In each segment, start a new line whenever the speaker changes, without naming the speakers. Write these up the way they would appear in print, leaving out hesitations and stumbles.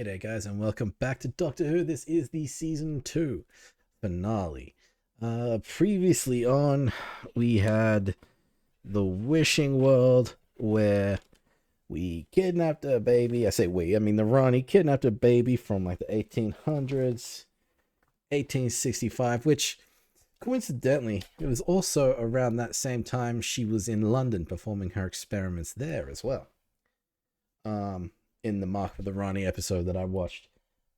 Hey there, guys, and welcome back to Doctor Who. This is the season 2 finale. Previously on, we had the Wishing World where we kidnapped a baby. I say we, I mean the Ronnie kidnapped a baby from like the 1800s, 1865, which coincidentally, it was also around that same time she was in London performing her experiments there as well. In the Mark of the Ronnie episode that I watched.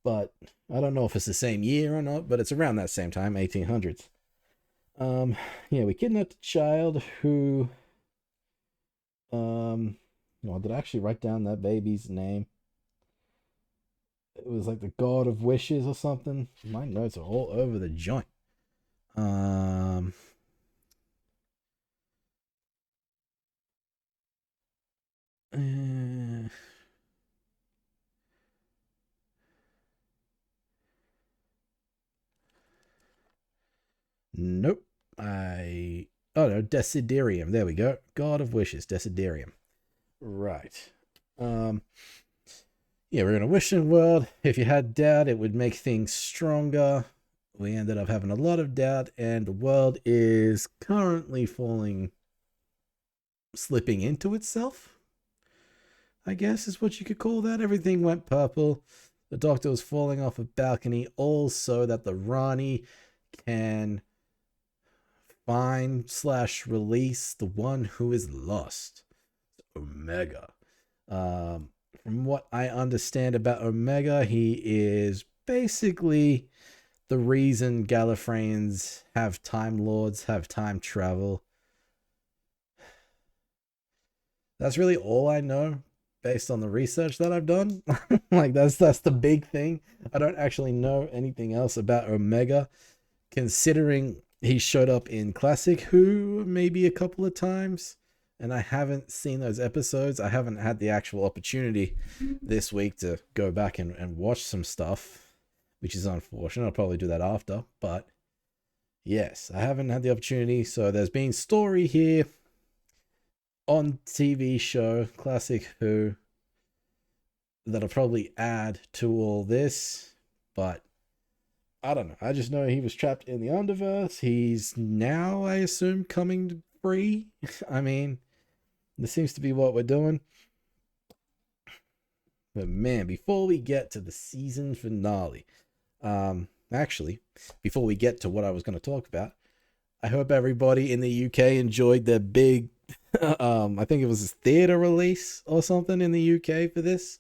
But I don't know if it's the same year or not, but it's around that same time, 1800s. Yeah, we kidnapped a child who, did I actually write down that baby's name? It was like the God of Wishes or something. My notes are all over the joint. Um, uh, nope. Oh no, Desiderium. There we go. God of Wishes, Desiderium. Right. Um, yeah, we're in a wishing world. If you had doubt, it would make things stronger. We ended up having a lot of doubt, and the world is currently slipping into itself, I guess is what you could call that. Everything went purple. The doctor was falling off a balcony, all so that the Rani can find/release the one who is lost, Omega. From what I understand about Omega, he is basically the reason Gallifreyans have Time Lords, have time travel. That's really all I know based on the research that I've done. Like that's the big thing. I don't actually know anything else about Omega, considering he showed up in Classic Who maybe a couple of times. And I haven't seen those episodes. I haven't had the actual opportunity this week to go back and watch some stuff, which is unfortunate. I'll probably do that after. But yes, I haven't had the opportunity. So there's been story here on TV show, Classic Who, that'll probably add to all this. But I don't know. I just know he was trapped in the Underverse. He's now, I assume, coming free. I mean, this seems to be what we're doing. But man, before we get to the season finale, actually, before we get to what I was going to talk about, I hope everybody in the UK enjoyed their big, I think it was a theater release or something in the UK for this.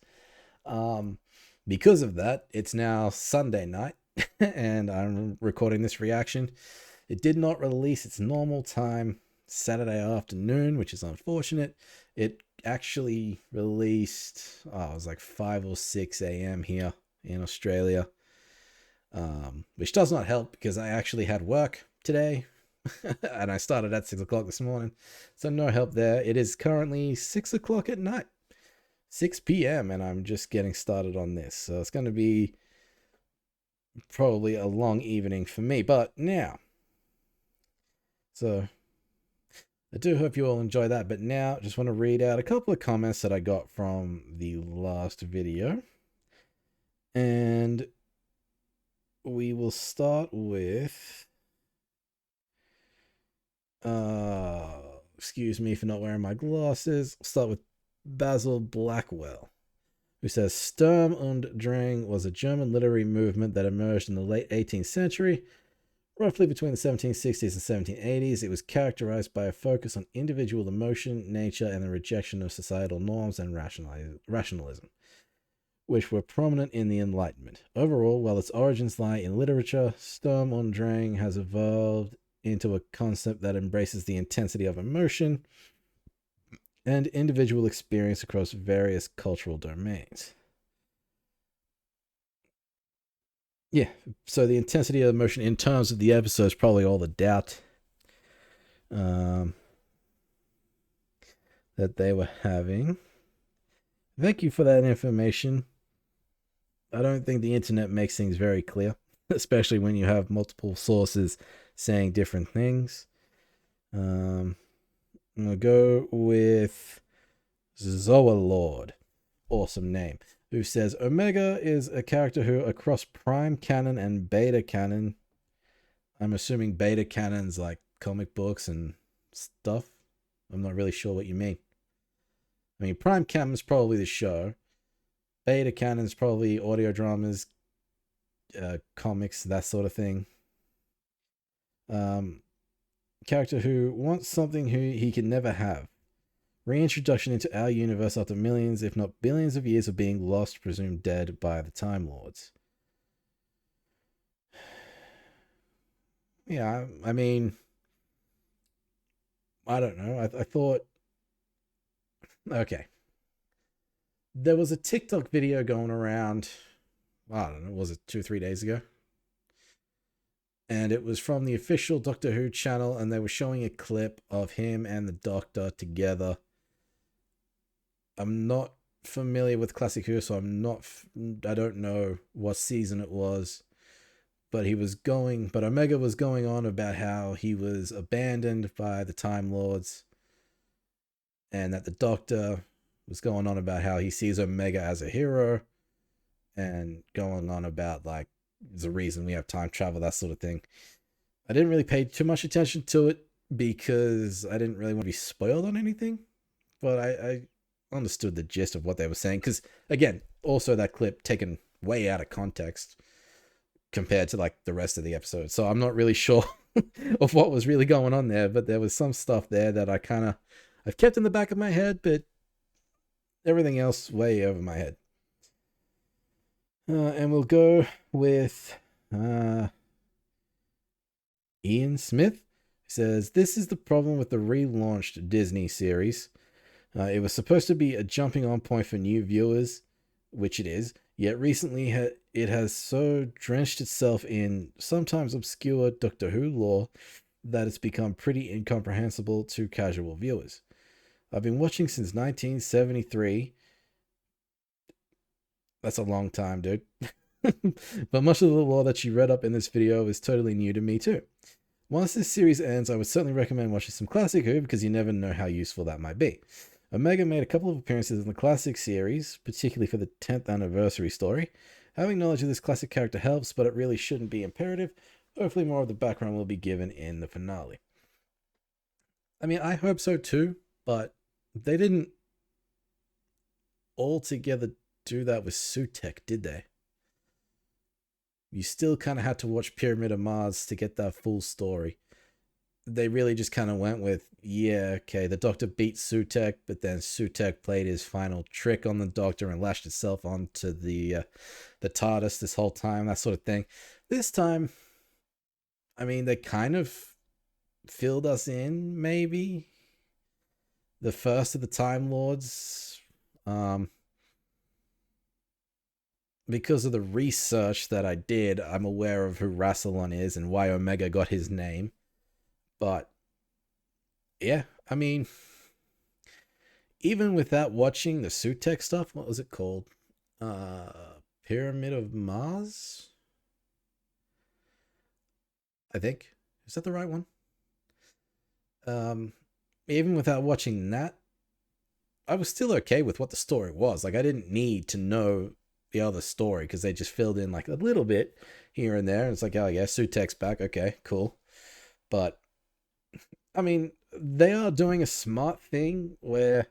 Because of that, it's now Sunday night, and I'm recording this reaction. It did not release its normal time, Saturday afternoon, which is unfortunate. It actually released, it was like 5 or 6 a.m. here in Australia, which does not help because I actually had work today and I started at 6 o'clock this morning, so no help there. It is currently 6 o'clock at night, 6 p.m., and I'm just getting started on this, so it's going to be probably a long evening for me. But now, so I do hope you all enjoy that. But now, just want to read out a couple of comments that I got from the last video. And we will start with... excuse me for not wearing my glasses. I'll start with Basil Blackwell, who says, Sturm und Drang was a German literary movement that emerged in the late 18th century. Roughly between the 1760s and 1780s, it was characterized by a focus on individual emotion, nature, and the rejection of societal norms and rationalism, which were prominent in the Enlightenment. Overall, while its origins lie in literature, Sturm und Drang has evolved into a concept that embraces the intensity of emotion and individual experience across various cultural domains. Yeah, so the intensity of emotion in terms of the episode is probably all the doubt that they were having. Thank you for that information. I don't think the internet makes things very clear, especially when you have multiple sources saying different things. I'm going to go with Zoa Lord. Awesome name. who says Omega is a character who, across Prime canon and Beta canon, I'm assuming Beta canon's like comic books and stuff. I'm not really sure what you mean. I mean, Prime canon's probably the show. Beta canon's probably audio dramas, comics, that sort of thing. Character who wants something who he can never have. Reintroduction into our universe after millions, if not billions of years of being lost, presumed dead by the Time Lords. Yeah, I mean, I don't know. I thought, okay. There was a TikTok video going around, I don't know, was it 2 or 3 days ago? And it was from the official Doctor Who channel, and they were showing a clip of him and the Doctor together. I'm not familiar with Classic Who, so I don't know what season it was. But Omega was going on about how he was abandoned by the Time Lords, and that the Doctor was going on about how he sees Omega as a hero, and going on about like the reason we have time travel, that sort of thing. I didn't really pay too much attention to it because I didn't really want to be spoiled on anything, but I understood the gist of what they were saying, because again, also that clip taken way out of context compared to like the rest of the episode, so I'm not really sure of what was really going on there, but there was some stuff there that I've kept in the back of my head, but everything else way over my head. And we'll go with Ian Smith. He says, this is the problem with the relaunched Disney series. It was supposed to be a jumping on point for new viewers, which it is, yet recently it has so drenched itself in sometimes obscure Doctor Who lore that it's become pretty incomprehensible to casual viewers. I've been watching since 1973. That's a long time, dude. But much of the lore that you read up in this video is totally new to me too. Once this series ends, I would certainly recommend watching some Classic Who, because you never know how useful that might be. Omega made a couple of appearances in the classic series, particularly for the 10th anniversary story. Having knowledge of this classic character helps, but it really shouldn't be imperative. Hopefully more of the background will be given in the finale. I mean, I hope so too, but they didn't altogether do that with Sutekh, did they? You still kind of had to watch Pyramid of Mars to get that full story. They really just kind of went with, yeah, okay, the Doctor beat Sutekh, but then Sutekh played his final trick on the Doctor and lashed itself onto the TARDIS this whole time, that sort of thing. This time, I mean, they kind of filled us in, maybe. The first of the Time Lords, because of the research that I did, I'm aware of who Rassilon is and why Omega got his name. But yeah, I mean, even without watching the Sutekh stuff, what was it called? Pyramid of Mars? I think. Is that the right one? Even without watching that, I was still okay with what the story was. Like, I didn't need to know the other story, because they just filled in like a little bit here and there. It's like, oh yeah, Sutekh's back. Okay, cool. But I mean, they are doing a smart thing where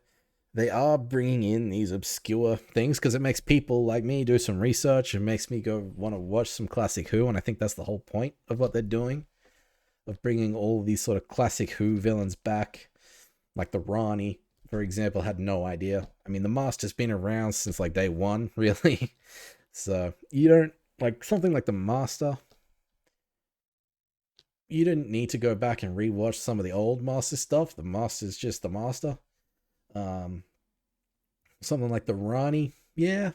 they are bringing in these obscure things, because it makes people like me do some research. It makes me go want to watch some Classic Who, and I think that's the whole point of what they're doing, of bringing all these sort of Classic Who villains back. Like the Rani, for example, had no idea. I mean, the Master's been around since like day one, really. So you don't, like, something like the Master, you didn't need to go back and rewatch some of the old Master stuff. The Master's just the Master. Something like the Rani, yeah,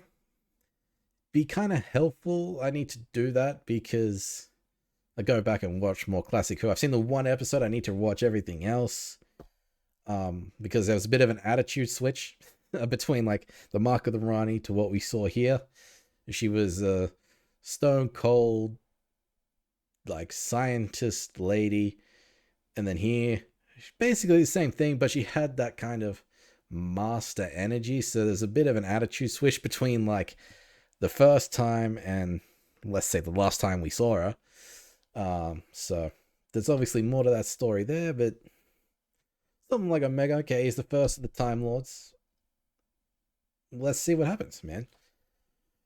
be kind of helpful. I need to do that because I go back and watch more Classic Who. I've seen the one episode. I need to watch everything else. Because there was a bit of an attitude switch between like the Mark of the Rani to what we saw here. She was a stone cold, like, scientist lady, and then here, basically the same thing, but she had that kind of master energy. So there's a bit of an attitude switch between like the first time and let's say the last time we saw her. So there's obviously more to that story there, but something like Omega, okay, he's the first of the Time Lords. Let's see what happens, man.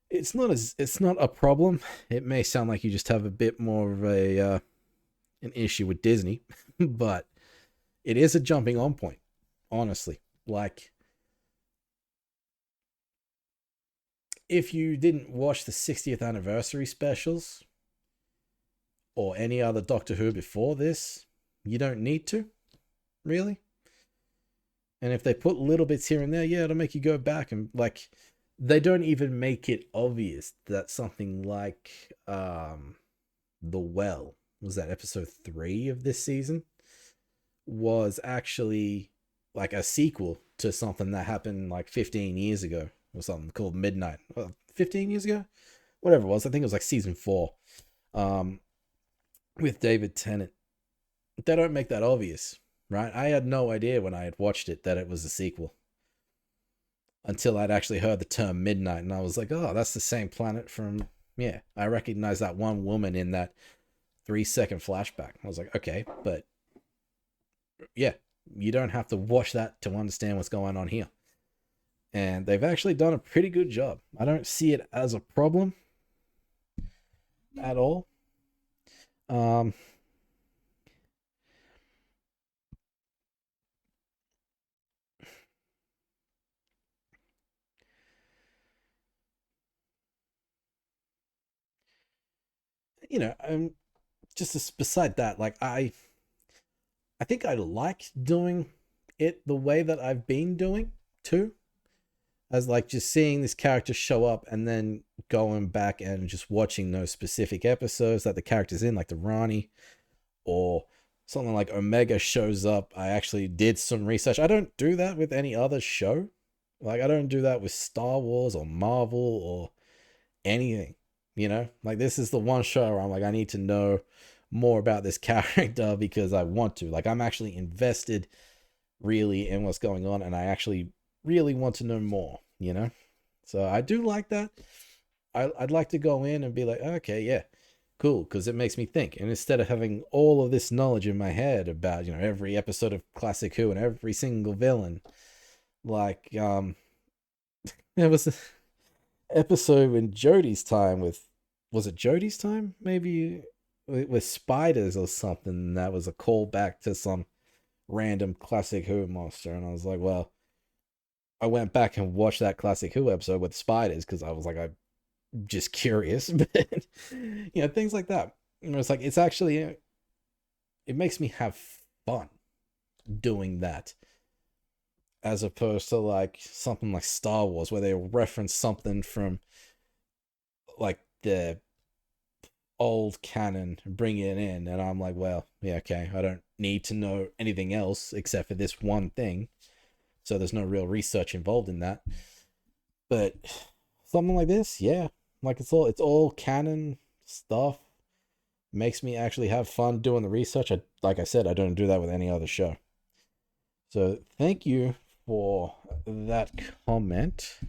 It's not a problem. It may sound like you just have a bit more of an issue with Disney, but it is a jumping on point, honestly. Like, if you didn't watch the 60th anniversary specials or any other Doctor Who before this, you don't need to, really. And if they put little bits here and there, yeah, it'll make you go back and like, they don't even make it obvious that something like The Well, was that episode 3 of this season, was actually like a sequel to something that happened like 15 years ago or something called Midnight. 15 years ago? Whatever it was. I think it was like season 4 with David Tennant. They don't make that obvious, right? I had no idea when I had watched it that it was a sequel until I'd actually heard the term Midnight, and I was like, oh, that's the same planet from, yeah, I recognize that one woman in that 3-second flashback. I was like, okay, but yeah, you don't have to watch that to understand what's going on here. And they've actually done a pretty good job. I don't see it as a problem at all. You know, just beside that, like I think I like doing it the way that I've been doing too, as like just seeing this character show up and then going back and just watching those specific episodes that the character's in, like the Rani or something like Omega shows up. I actually did some research. I don't do that with any other show. Like I don't do that with Star Wars or Marvel or anything. You know, like this is the one show where I'm like, I need to know more about this character because I want to. Like I'm actually invested really in what's going on, and I actually really want to know more, you know? So I do like that. I'd like to go in and be like, okay, yeah, cool, because it makes me think. And instead of having all of this knowledge in my head about, you know, every episode of Classic Who and every single villain, like, there was an episode in Jodie's time with, was it Jodie's time? Maybe with spiders or something. That was a callback to some random Classic Who monster. And I was like, well, I went back and watched that Classic Who episode with spiders because I was like, I'm just curious. But, you know, things like that. You know, it's like, it's actually, it makes me have fun doing that. As opposed to like something like Star Wars where they reference something from like the old canon, bring it in, and I'm like, well, yeah, okay, I don't need to know anything else except for this one thing, so there's no real research involved in that. But something like this, yeah, like it's all canon stuff, makes me actually have fun doing the research. Like I said, I don't do that with any other show. So thank you for that comment.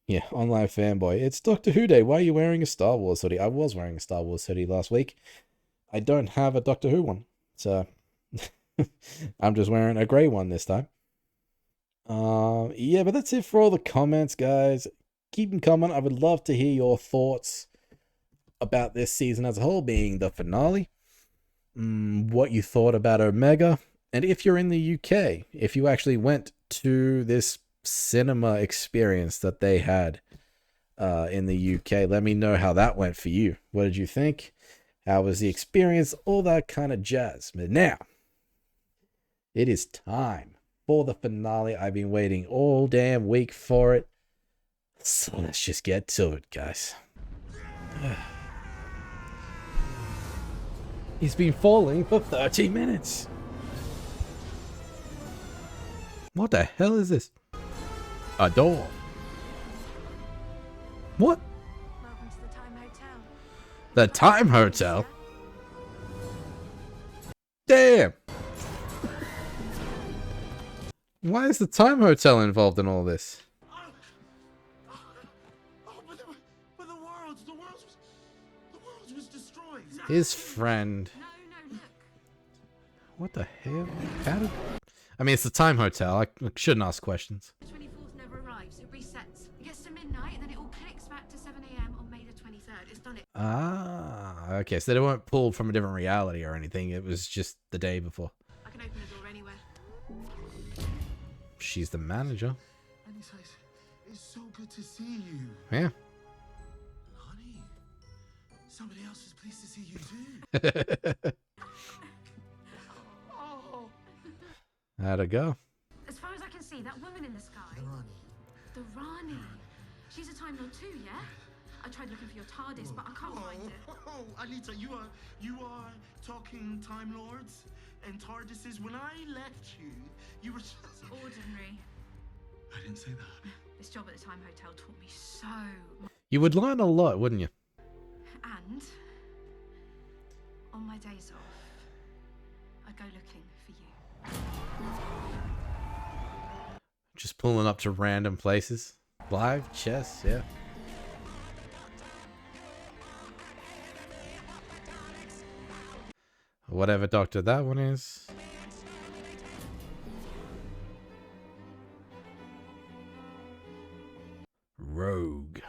Yeah, online fanboy. It's Doctor Who Day. Why are you wearing a Star Wars hoodie? I was wearing a Star Wars hoodie last week. I don't have a Doctor Who one, so I'm just wearing a grey one this time. Yeah, but that's it for all the comments, guys. Keep them coming. I would love to hear your thoughts about this season as a whole, being the finale. What you thought about Omega, and if you're in the UK, if you actually went to this cinema experience that they had in the UK, let me know how that went for you. What did you think? How was the experience? All that kind of jazz. But now, it is time for the finale. I've been waiting all damn week for it. So let's just get to it, guys. He's been falling for 30 minutes. What the hell is this? A door. What?
Welcome to the Time Hotel.
The Time Hotel? Damn. Why is the Time Hotel involved in all this?
But the world was destroyed.
His friend.
No, look.
What the hell? How did... I mean, it's the Time Hotel. I shouldn't ask questions.
The 24th never arrives. It resets. It gets to midnight and then it all clicks back to 7 a.m. on May the 23rd. It's done it.
Ah, okay. So they weren't pulled from a different reality or anything. It was just the day before.
I can open the door anywhere.
She's the manager.
And he says, "It's so good to see you."
Yeah.
Honey, somebody else is pleased to see you too. Oh.
How'd it go?
As far as I can see, that woman in the sky.
The Rani.
The Rani. She's a Time Lord too, yeah? I tried looking for your TARDIS, but I can't find it.
Oh, Alita, you are talking Time Lords and TARDISes. When I left you, you were just
Ordinary.
I didn't say that.
This job at the Time Hotel taught me so much.
You would learn a lot, wouldn't you?
And on my days off, I go looking for you.
Just pulling up to random places. Live chess, yeah. Whatever doctor that one is. Rogue.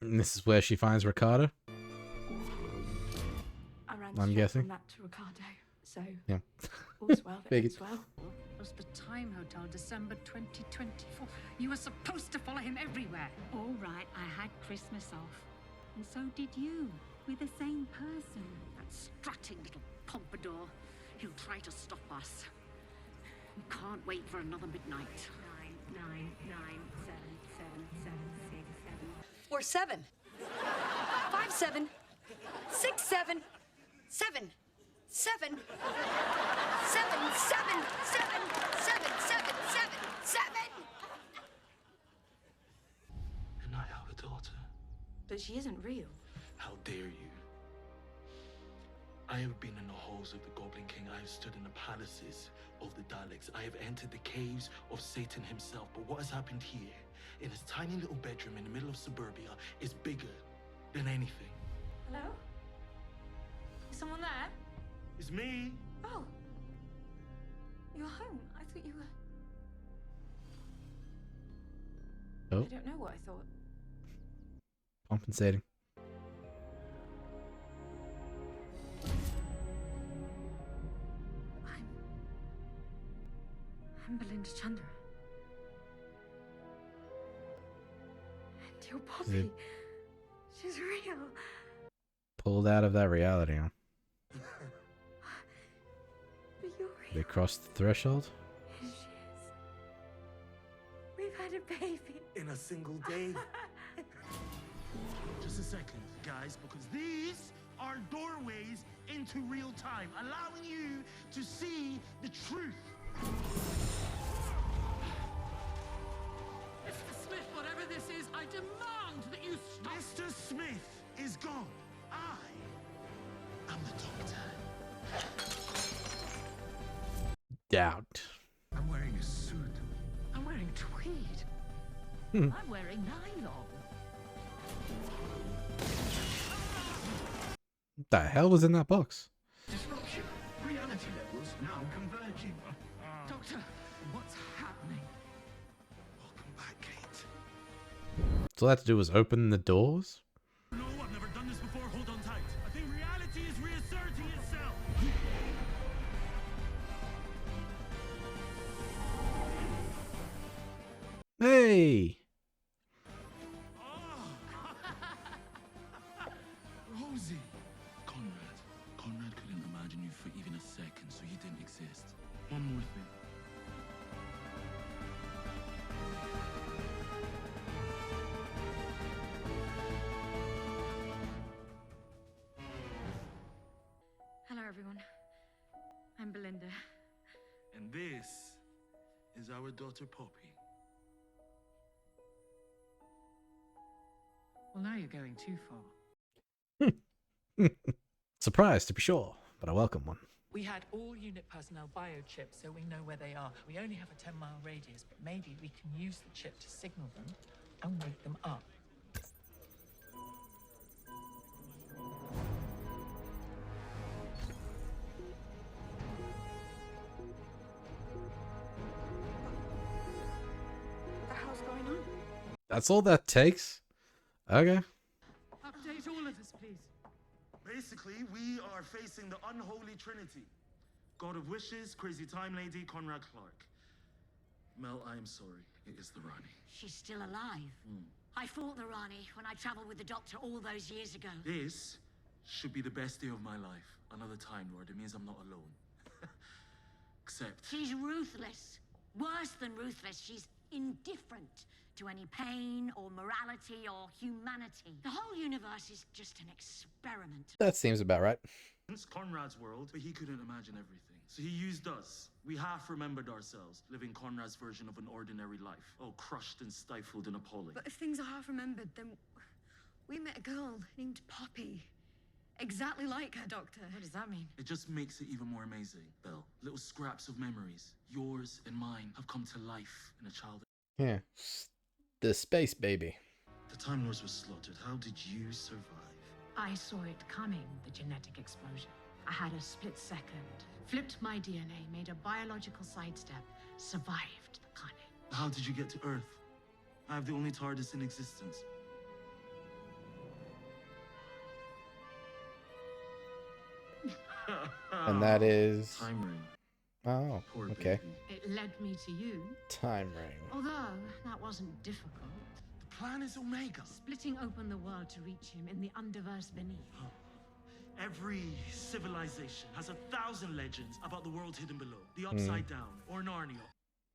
And this is where she finds Ricardo.
I ran
I'm
straight
guessing.
from that to Ricardo, so
Yeah.
all's well that
Figured.
ends well.
Was the Time Hotel, December 2024. You were supposed to follow him everywhere. All right, I had Christmas off. And so did you. We're the same person. That strutting little pompadour. He'll try to stop us. We can't wait for another midnight. 9, 9, 9, 7, 7, 7, 6, 7.
Or 7. 5, 7. 6, 7. 7. 7. 7, 7, 7, 7, 7, 7, 7.
And I have a daughter.
But she isn't real.
How dare you? I have been in the halls of the Goblin King. I have stood in the palaces of the Daleks. I have entered the caves of Satan himself. But what has happened here, in his tiny little bedroom in the middle of suburbia, is bigger than anything.
Hello? Is someone there?
It's me.
Oh. You're home. I thought you were...
Oh,
I don't know what I thought.
compensating.
I'm Belinda Chandra. And your Poppy. She's real.
Pulled out of that reality, huh?
But you're real.
They crossed the threshold.
Yes, she is. We've had a baby.
In a single day. Just a second, guys, because these are doorways into real time, allowing you to see the truth.
Mr. Smith, whatever this is, I demand that you stop.
Mr. Smith is gone. I am the doctor.
Doubt.
I'm wearing a suit.
I'm wearing tweed.
Hmm.
I'm wearing nylon.
What the hell was in that box?
Disruption. Reality levels now converging.
Doctor, what's happening?
Welcome back, Kate.
So all I had to do was open the doors?
No, I've never done this before. Hold on tight. I think reality is reasserting itself.
Hey!
Rosie. Conrad couldn't imagine you for even a second, so you didn't exist. One more thing.
Hello, everyone. I'm Belinda.
And this is our daughter Poppy.
Well, now you're going too far.
Surprise, to be sure, but I welcome one.
We had all unit personnel biochipped so we know where they are. We only have a 10-mile radius, but maybe we can use the chip to signal them and wake them up.
What the hell's going on?
That's all that takes? Okay.
Update all of us, please.
Basically, we are facing the unholy trinity. God of Wishes, Crazy Time Lady, Conrad Clark. Mel, I am sorry. It is the Rani.
She's still alive. I fought the Rani when I traveled with the Doctor all those years ago.
This should be the best day of my life. Another Time Lord. It means I'm not alone. Except...
She's ruthless. Worse than ruthless, she's indifferent to any pain or morality or humanity. The whole universe is just an experiment.
That seems about right.
It's Conrad's world, but he couldn't imagine everything. So he used us. We half remembered ourselves, living Conrad's version of an ordinary life. Oh, crushed and stifled and appalling.
But if things are half remembered, then we met a girl named Poppy. Exactly like her, Doctor.
What does that mean?
It just makes it even more amazing, Belle. Little scraps of memories, yours and mine, have come to life in a child.
Yeah. The space baby.
The Time Lords were slaughtered. How did you survive?
I saw it coming, the genetic explosion. I had a split second, flipped my DNA, made a biological sidestep, survived the carnage.
How did you get to Earth? I have the only TARDIS in existence.
And that is...
Time Ring.
Oh,
Poor
okay.
baby.
It led me to you,
Time ring.
although that wasn't difficult.
The plan is Omega.
Splitting open the world to reach him in the underverse beneath.
Every civilization has 1,000 legends about the world hidden below, the Upside Down, or Narnia.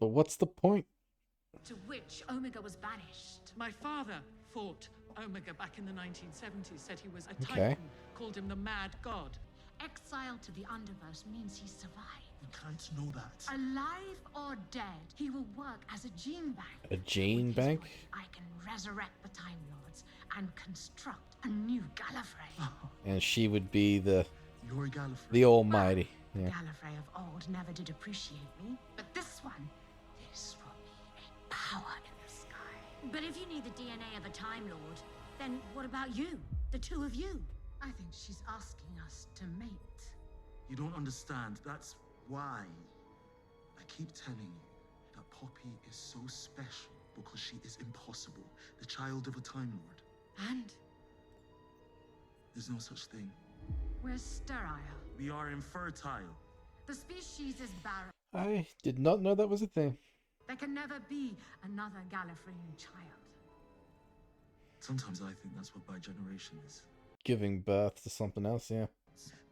But what's the point?
To which Omega was banished.
My father fought Omega back in the 1970s, said he was a
Okay.
titan, called him the Mad God.
Exile to the underverse means he survived.
We can't know that.
Alive or dead, he will work as a gene bank.
A gene
With his
bank?
body, I can resurrect the Time Lords and construct a new Gallifrey.
And she would be the
You're Gallifrey.
the Almighty. Yeah.
Gallifrey of old never did appreciate me, but this will be a power in the sky.
But if you need the DNA of a Time Lord, then what about you? The two of you?
I think she's asking us to mate.
You don't understand. That's why I keep telling you that Poppy is so special, because she is impossible. The child of a Time Lord.
And
There's no such thing.
we're sterile.
We are infertile.
The species is barren.
I did not know that was a thing.
There can never be another Gallifreyan child.
Sometimes I think that's what Regeneration is.
Giving birth to something else, yeah.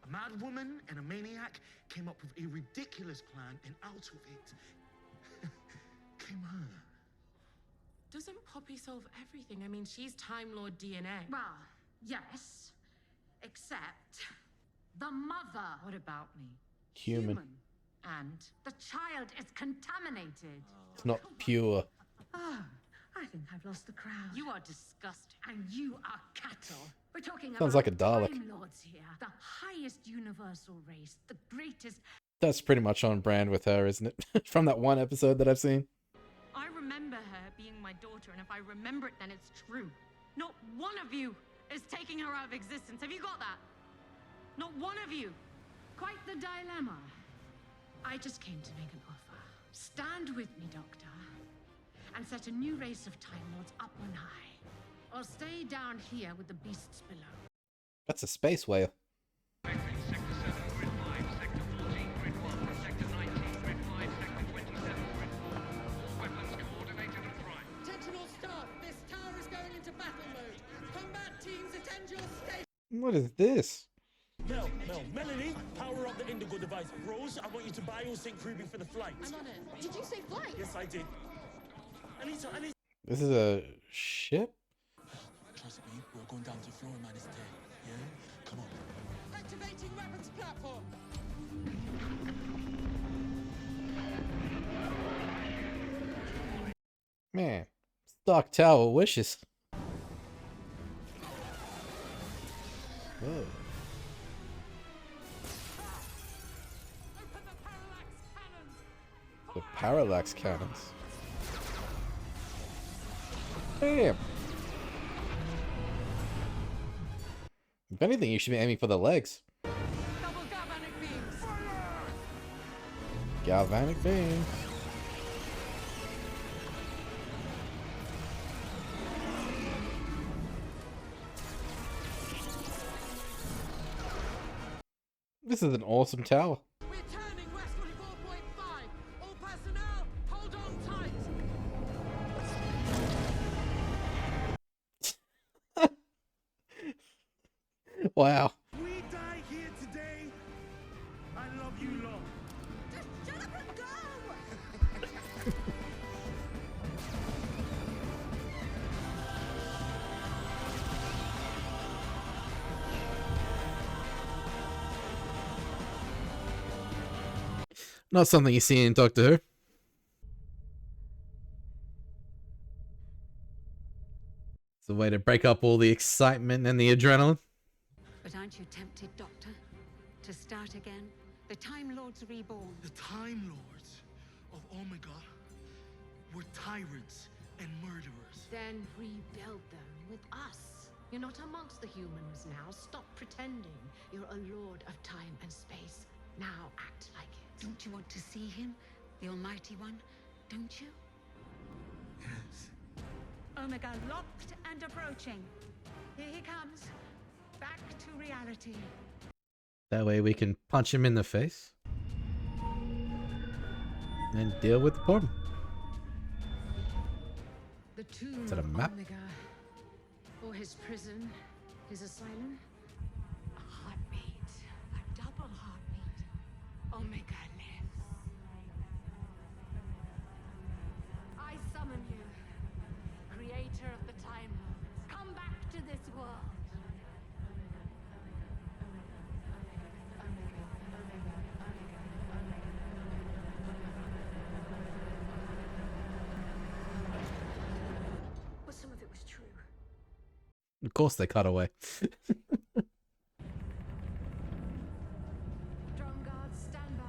A mad woman and a maniac came up with a ridiculous plan, and out of it came her.
Doesn't Poppy solve everything? I mean, she's Time Lord DNA.
Well, yes, except the mother.
What about me?
Human.
And the child is contaminated.
It's not pure.
Oh, I think I've lost the crowd.
You are disgusting.
And you are cattle. We're talking
Sounds
about
like a Dalek.
Time Lords here. The highest universal race. The greatest.
That's pretty much on brand with her, isn't it? From that one episode that I've seen.
I remember her being my daughter, and if I remember it, then it's true. Not one of you is taking her out of existence. Have you got that? Not one of you.
Quite the dilemma. I just came to make an offer. Stand with me, Doctor, and set a new race of Time Lords up on high. Or stay down here with the beasts below.
That's a space whale.
Sector 7, Grid 5, Sector 14, Grid 1, Sector 19, Grid 5, Sector 27, Grid 4. All weapons coordinated and primed.
Attention all staff, this tower is going into battle mode. Combat teams, attend your station.
What is this?
Melanie, power up the Indigo device. Rose, I want you to biosync Ruby for the flight.
I'm on it. Did you say flight?
Yes, I did. Anita.
This is a ship?
Trust me, we're going down to floor minus 10. Yeah? Come on.
Activating weapons platform.
Man, Dark Tower wishes. Oh.
Open the parallax cannons!
The parallax cannons. Damn. If anything, you should be aiming for the legs.
Double galvanic beams!
Galvanic beams. This is an awesome tower.
We're turning westward 4.5. All personnel, hold on tight.
Wow.
We die here today. I love you lot.
Just shut up and go!
Not something you see in Doctor Who. It's a way to break up all the excitement and the adrenaline.
But aren't you tempted, Doctor, to start again? The Time Lords reborn.
The Time Lords of Omega were tyrants and murderers.
Then rebuild them with us. You're not amongst the humans now. Stop pretending. You're a lord of time and space. Now act like it.
Don't you want to see him, the Almighty One? Don't you?
Yes.
Omega locked and approaching. Here he comes. Back to reality.
That way we can punch him in the face. And deal with the problem.
The tomb
Is that a
of
map?
Omega. Or his prison, his asylum. A heartbeat. A double heartbeat. Omega lives. I summon you, creator of the Time Lords. Come back to this world.
But some of it was true.
Of course they cut away.
Drone guards, stand by.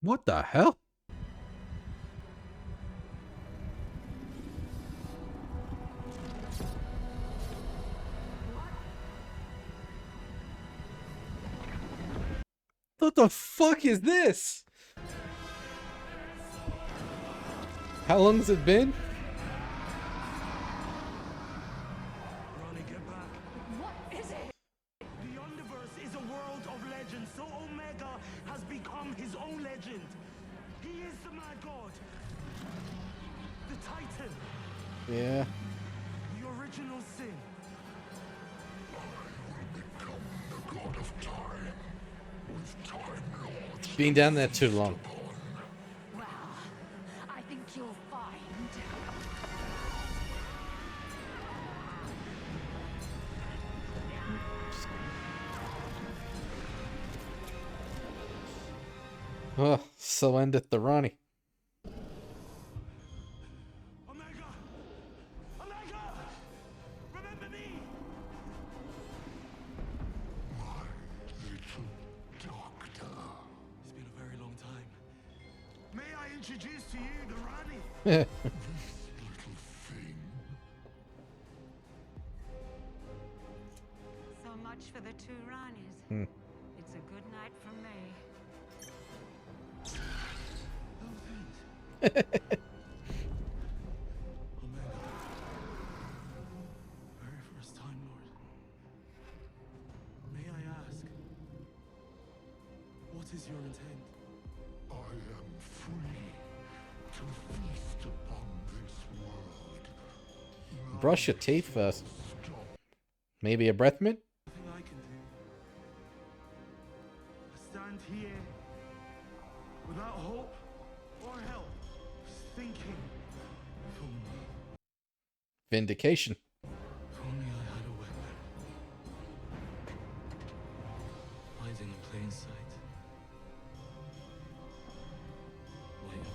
What the hell? What the fuck is this? How long has it been?
Ronnie, get back.
What is it?
The universe is a world of legends, so Omega has become his own legend. He is the Mad God, the Titan,
Yeah.
the original sin.
Being down there too long.
Well, I think you'll find.
Oh, so endeth the Ronnie.
Omega! Omega! Remember me!
It's been a very long time.
May I introduce to you the Rani?
So much for the two Ranis. It's a good night from me.
Omega. Very first Time Lord. May I ask, what is your intent?
I am free to feast upon this world.
Brush your teeth first.
Stop.
Maybe a breath mint?
Nothing I can do.
I stand here without hope or help, thinking.
If only,
Vindication.
if only I had a weapon. Hiding in plain sight. Wait a minute.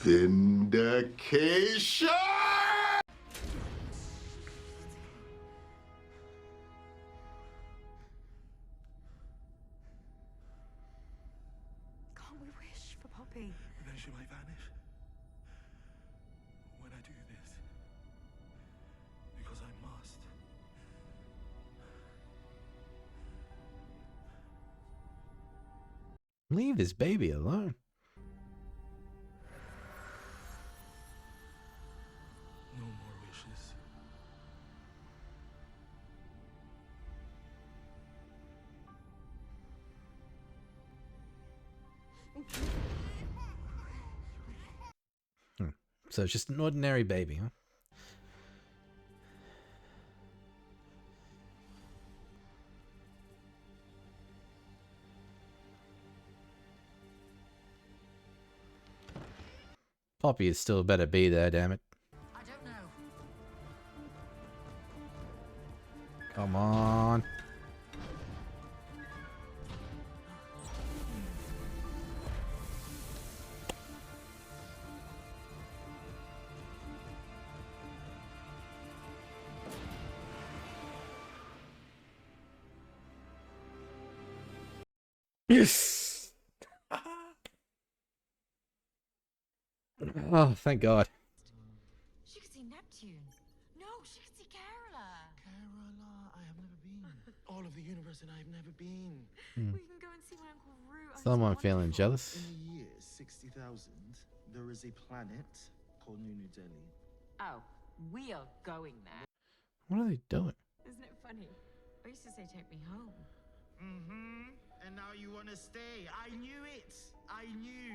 Vindication!
Can't we wish for Poppy?
But then she might vanish. When I do this. Because I must.
Leave this baby alone.
No more wishes.
So it's just an ordinary baby, huh? Poppy is still better be there, damn it.
I don't know.
Come on. Yes. Oh, thank God.
She could see Neptune. No, she could see Kerala.
Kerala, I have never been. All of the universe and I have never been.
We can go and see my Uncle Root. Oh,
Someone
it's
feeling
wonderful.
jealous.
In the year 60,000, there is a planet called New Delhi.
Oh, we are going there.
What are they doing?
Isn't it funny? I used to say take me home.
Mm-hmm. And now you want to stay. I knew it. I knew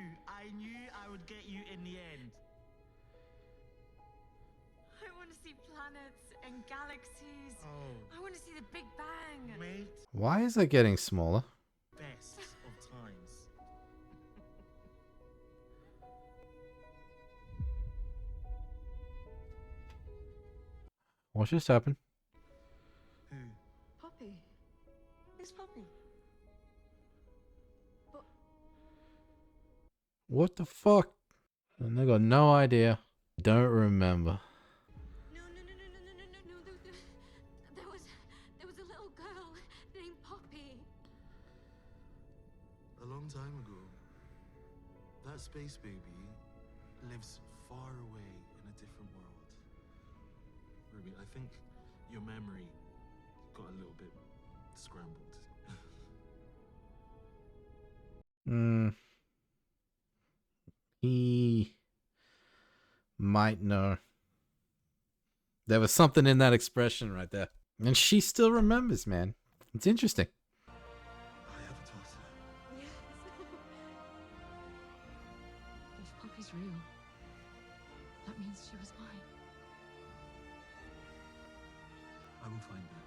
I would get you in the end.
I want to see planets and galaxies.
Oh,
I want to see the Big Bang.
mate,
Why is it getting smaller?
best of times.
What just happened?
Who?
Poppy. It's Poppy. But
What the fuck? And they got no idea. Don't remember.
no. There was a little girl named Poppy.
A long time ago, that space baby lives far away in a different world. Ruby, I think your memory got a little bit scrambled.
He might know. There was something in that expression right there. And she still remembers, man. It's interesting.
I have a daughter.
Yes. If Poppy's real, that means she was mine.
I will find her.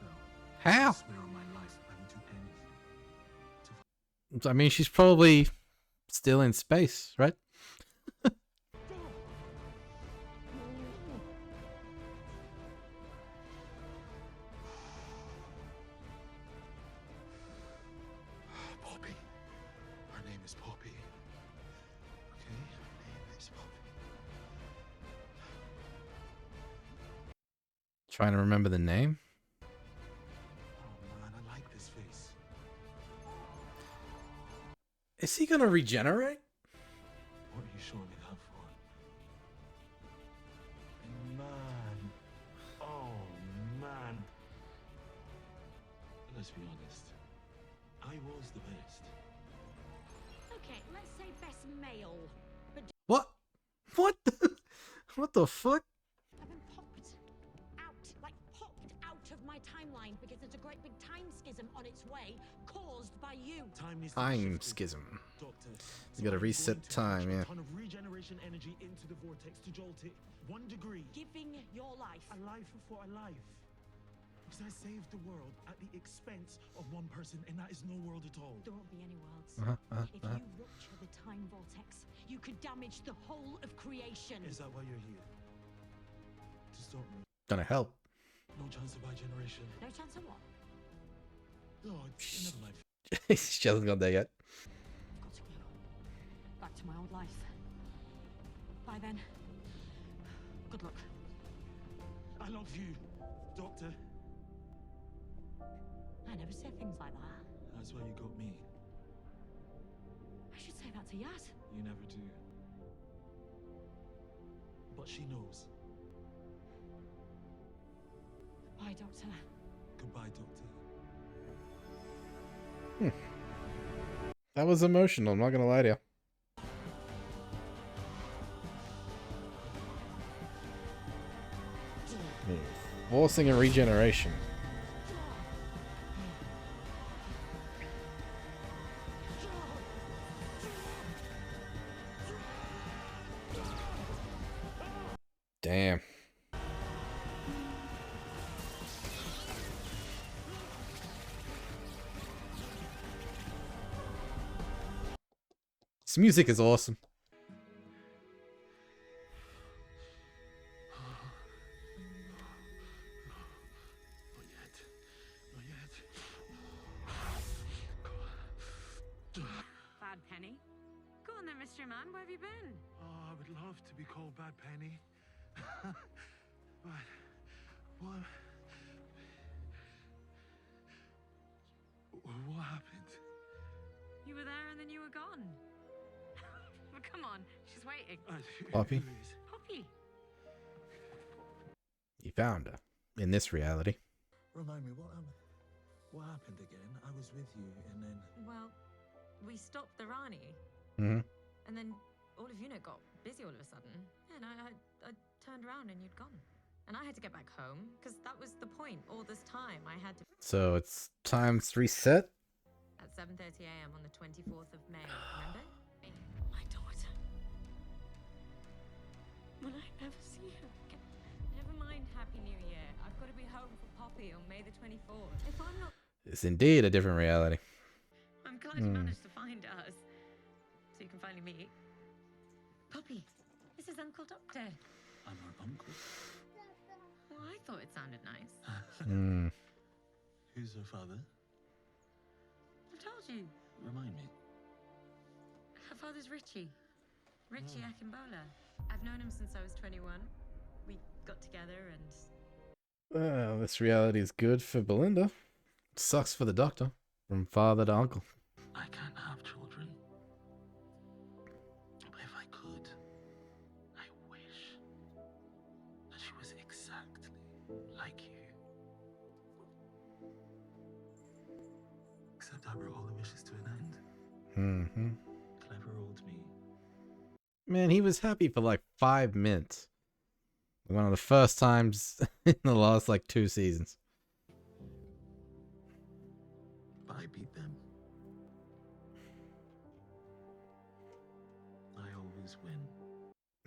No.
How?
I swear on my life, I will do anything.
I mean, she's probably still in space, right?
Poppy. Her name is Poppy. Okay? Her name is Poppy.
Trying to remember the name.
Oh man, I like this face.
Is he gonna regenerate?
What are you showing me that for? Man. Oh man. Let's be honest. I was the best.
Okay, let's say best male. But
What? What? What the fuck?
I've been popped out of my timeline because there's a great big time schism on its way caused by you.
Time needs to be
Time
shifted.
schism.
Doctor,
You gotta
I'm
reset
going to
time,
inject
yeah.
a ton of regeneration energy into the vortex to jolt it 1 degree.
Giving your life.
A life for a life. Because I saved the world at the expense of one person, and that is no world at all.
There won't be any worlds. If you rupture the time vortex, you could damage the whole of creation.
Is that why you're here? To stop me?
Gonna help.
No chance of regeneration.
No chance of what?
Oh, never mind.
She hasn't got there yet.
I've got to go. Back to my old life.
Bye then. Good luck.
I love you, Doctor.
I never say things like that.
That's why you got me.
I should say that to Yaz.
You never do. But she knows.
Bye, Doctor.
Goodbye, Doctor.
That was emotional, I'm not gonna lie to you. Forcing a regeneration. Damn. This music is awesome.
Bad Penny. Go on then, mystery man. Where have you been?
Oh, I would love to be called Bad Penny. But what happened?
You were there and then you were gone. But come on, she's waiting.
Poppy?
Poppy.
You found her. In this reality.
Remind me, what happened again? I was with you, and then...
Well, we stopped the Rani,
Mm-hmm.
and then all of UNIT got busy all of a sudden. And I turned around and you'd gone. And I had to get back home, because that was the point. All this time, I had to...
So it's time's reset?
At 7:30 a.m. on the 24th of May, remember? My daughter. Will I ever see her again? Never mind Happy New Year. I've got to be home for Poppy on May the 24th. If I'm not...
It's indeed a different reality.
I'm glad you managed to find us. So you can finally meet. Poppy, this is Uncle Doctor.
I'm her uncle.
Well, I thought it sounded nice.
Who's her father?
I told you.
Remind me.
Her father's Richie. Richie Akimbola. I've known him since I was 21. We got together and...
Well, this reality is good for Belinda. Sucks for the doctor. From father to uncle.
I can't have children. But if I could, I wish that she was exactly like you. Except I brought all the wishes to an end.
Mm-hmm.
Clever old me.
Man, he was happy for like 5 minutes. One of the first times in the last like 2 seasons.
But I beat them. I always win.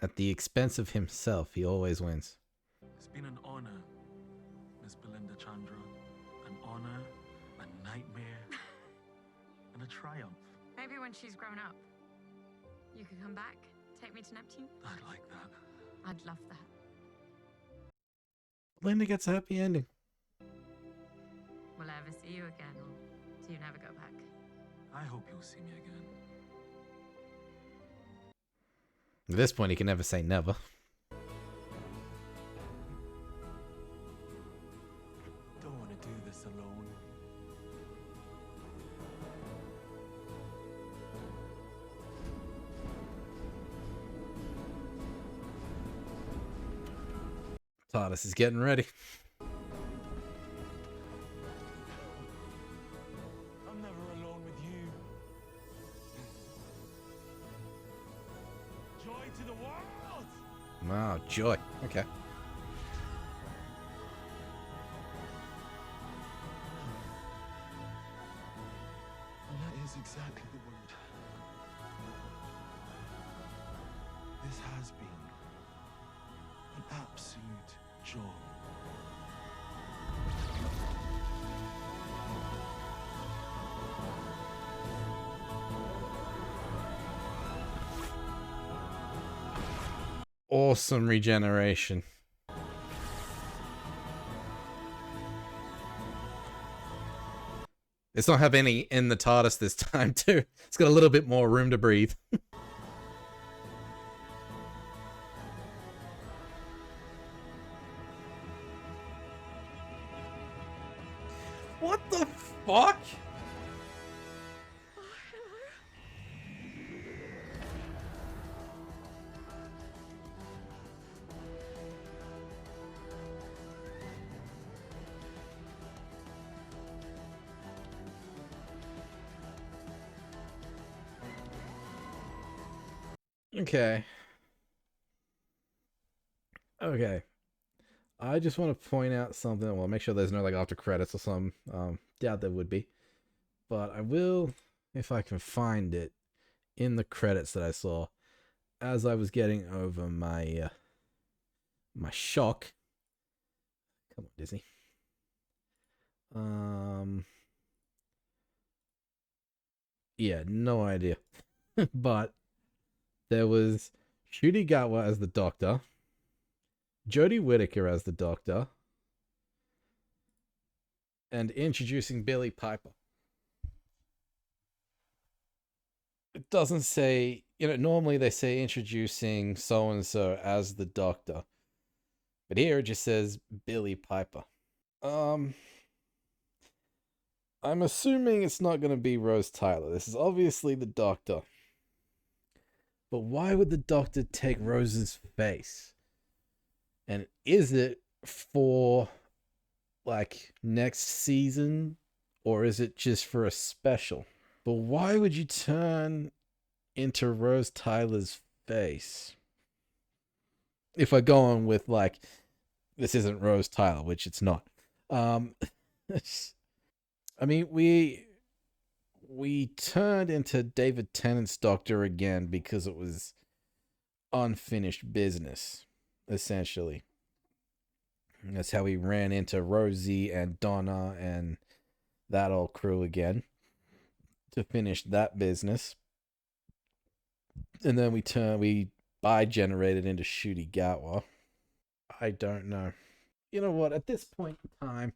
At the expense of himself, he always wins.
It's been an honor, Miss Belinda Chandra. An honor, a nightmare, and a triumph.
Maybe when she's grown up, you could come back, take me to Neptune.
I'd like that.
I'd love that.
Belinda gets a happy ending.
Will I ever see you again, or do you never go back?
I hope you'll see me again.
At this point, he can never say never.
Don't want to do this alone.
TARDIS is getting ready.
I'm never alone with you. Joy to the world!
Wow, joy. Okay.
And that is exactly the word. This has been an absolute joy.
Awesome regeneration. It's not have any in the TARDIS this time too. It's got a little bit more room to breathe. fuck? Okay. Okay. I just want to point out something. Well, make sure there's no like after credits or something. Doubt there would be, but I will if I can find it in the credits that I saw as I was getting over my my shock. Come on, Disney. Yeah, no idea. But there was Shooty Gatwa as the Doctor, Jodie Whittaker as the Doctor, and introducing Billy Piper. It doesn't say, normally they say introducing so and so as the Doctor, but here it just says Billy Piper. I'm assuming it's not going to be Rose Tyler. This is obviously the Doctor. But why would the Doctor take Rose's face? And is it for like next season, or is it just for a special? But why would you turn into Rose Tyler's face? If we're going with like, this isn't Rose Tyler, which it's not. I mean, we turned into David Tennant's Doctor again because it was unfinished business, essentially. And that's how we ran into Rosie and Donna and that old crew again to finish that business. And then we bi-generated into Shooty Gatwa. I don't know. You know what? At this point in time,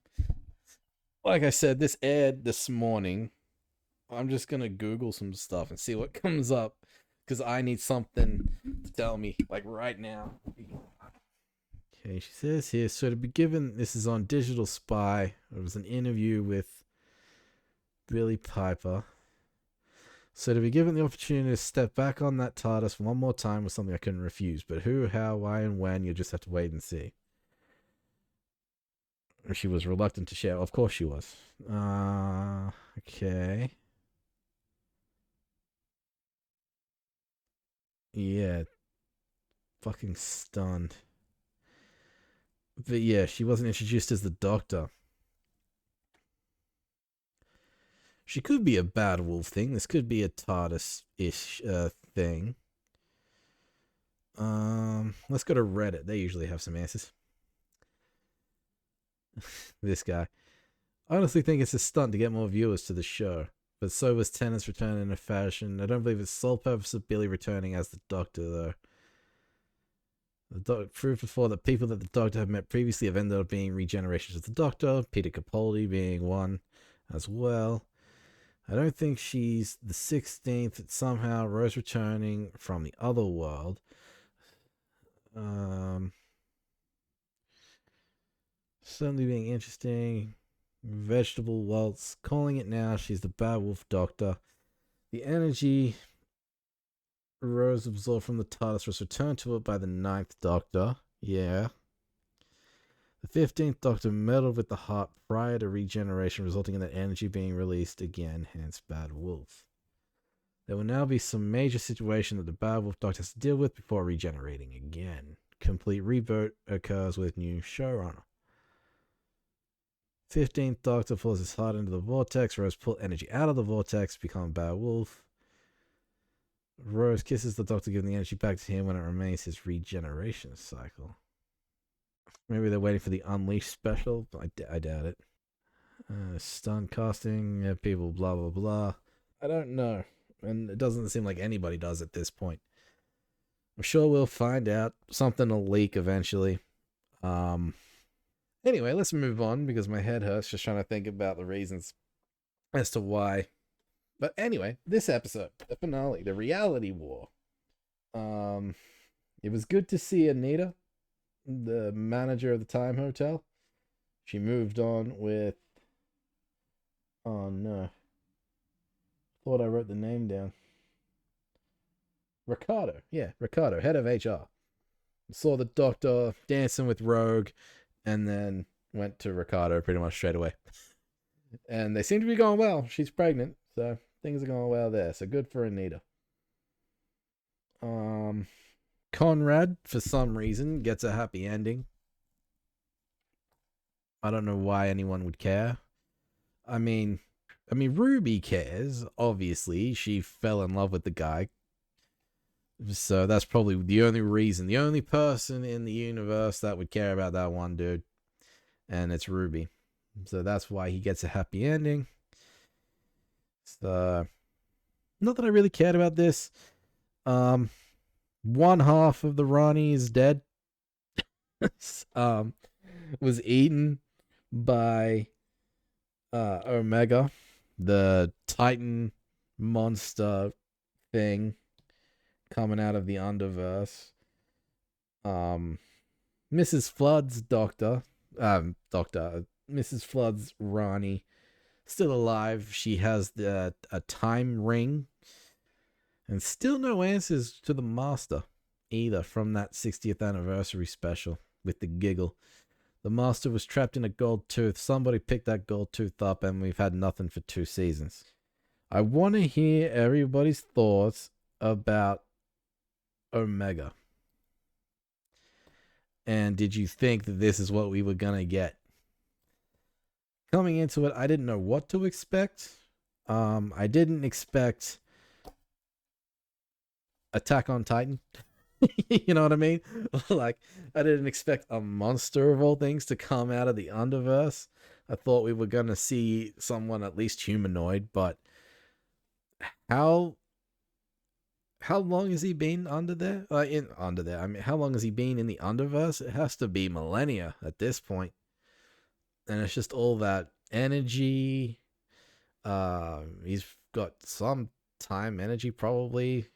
like I said, this aired this morning. I'm just going to Google some stuff and see what comes up because I need something to tell me, like right now. Okay, she says here, so to be given, this is on Digital Spy. It was an interview with Billy Piper. So to be given the opportunity to step back on that TARDIS one more time was something I couldn't refuse. But who, how, why, and when, you'll just have to wait and see. She was reluctant to share. Of course she was. Okay. Yeah. Fucking stunned. But yeah, she wasn't introduced as the Doctor. She could be a bad wolf thing. This could be a TARDIS-ish thing. Let's go to Reddit. They usually have some answers. This guy. I honestly think it's a stunt to get more viewers to the show. But so was Tennant's return in a fashion. I don't believe it's the sole purpose of Billy returning as the Doctor, though. The proved before that people that the Doctor have met previously have ended up being regenerations of the Doctor, Peter Capaldi being one as well. I don't think she's the 16th. It's somehow Rose returning from the other world. Certainly being interesting. Vegetable Waltz. Calling it now. She's the Bad Wolf Doctor. The energy Rose absorbed from the TARDIS was returned to it by the 9th Doctor. Yeah. The 15th Doctor meddled with the heart prior to regeneration, resulting in that energy being released again, hence Bad Wolf. There will now be some major situation that the Bad Wolf Doctor has to deal with before regenerating again. Complete reboot occurs with new showrunner. 15th Doctor pulls his heart into the vortex. Rose pulls energy out of the vortex, become Bad Wolf. Rose kisses the Doctor, giving the energy back to him when it remains his regeneration cycle. Maybe they're waiting for the Unleashed special, but I doubt it. Stunt casting, people, blah, blah, blah. I don't know. And it doesn't seem like anybody does at this point. I'm sure we'll find out. Something will leak eventually. Anyway, let's move on because my head hurts just trying to think about the reasons as to why. But anyway, this episode, the finale, the reality war. It was good to see Anita, the manager of the Time Hotel. She moved on with Oh no. Thought I wrote the name down. Ricardo. Yeah, Ricardo, head of HR. Saw the doctor dancing with Rogue and then went to Ricardo pretty much straight away. And they seem to be going well. She's pregnant, so things are going well there. So good for Anita. Conrad, for some reason, gets a happy ending. I don't know why anyone would care. I mean, Ruby cares. Obviously, she fell in love with the guy. So that's probably the only reason, the only person in the universe that would care about that one dude. And it's Ruby. So that's why he gets a happy ending. So, not that I really cared about this. One half of the Ronnie is dead. Was eaten by Omega, the Titan monster thing coming out of the Underverse. Mrs. Flood's Mrs. Flood's Ronnie, still alive. She has a time ring, and still no answers to the Master either from that 60th anniversary special with the giggle. The Master was trapped in a gold tooth. Somebody picked that gold tooth up, and we've had nothing for 2 seasons. I want to hear everybody's thoughts about Omega. And did you think that this is what we were going to get? Coming into it, I didn't know what to expect. I didn't expect Attack on Titan. You know what I mean? Like, I didn't expect a monster of all things to come out of the Underverse. I thought we were going to see someone at least humanoid, but how long has he been under there? Under there. I mean, how long has he been in the Underverse? It has to be millennia at this point. And it's just all that energy. He's got some time energy probably.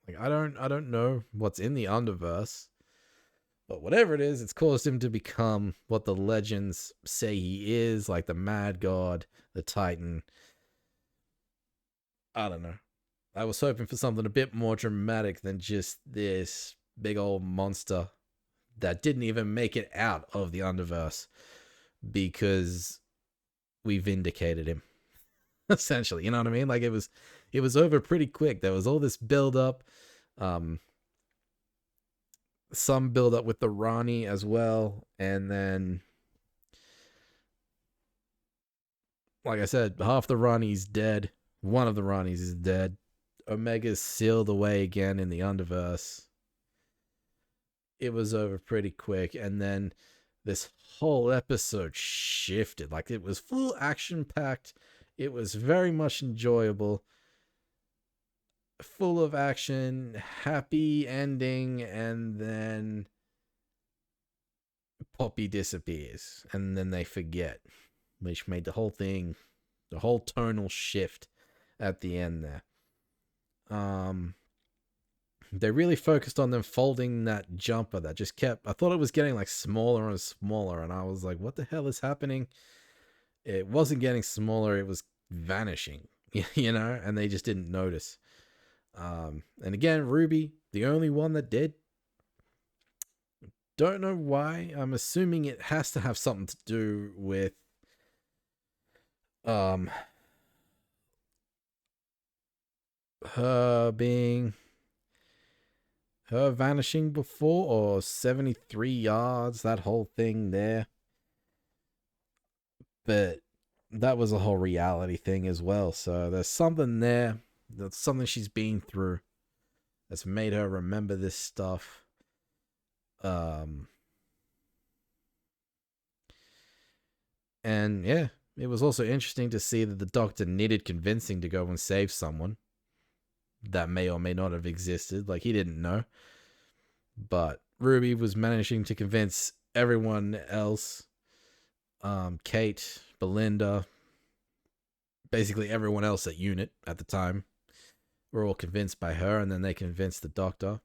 Like, I don't know what's in the Underverse. But whatever it is, it's caused him to become what the legends say he is, like the Mad God, the Titan. I don't know. I was hoping for something a bit more dramatic than just this big old monster that didn't even make it out of the Underverse because we vindicated him. Essentially, you know what I mean? Like, it was over pretty quick. There was all this build up, some build up with the Ronnie as well, and then, like I said, half the Ronnie's dead. One of the Ronnies is dead. Omega's sealed away again in the Underverse. It was over pretty quick, and then this whole episode shifted. Like, it was full action packed. It was very much enjoyable. Full of action, happy ending, and then Poppy disappears, and then they forget, which made the whole thing, the whole tonal shift at the end there. They really focused on them folding that jumper that just kept, I thought it was getting like smaller and smaller, and I was like, what the hell is happening? It wasn't getting smaller, it was vanishing, you know, and they just didn't notice. And again, Ruby, the only one that did. Don't know why. I'm assuming it has to have something to do with her vanishing before, or 73 yards, that whole thing there. But that was a whole reality thing as well. So there's something there. That's something she's been through that's made her remember this stuff. And yeah, it was also interesting to see that the Doctor needed convincing to go and save someone that may or may not have existed. Like, he didn't know. But Ruby was managing to convince everyone else. Kate, Belinda, basically everyone else at UNIT at the time were all convinced by her, and then they convinced the Doctor.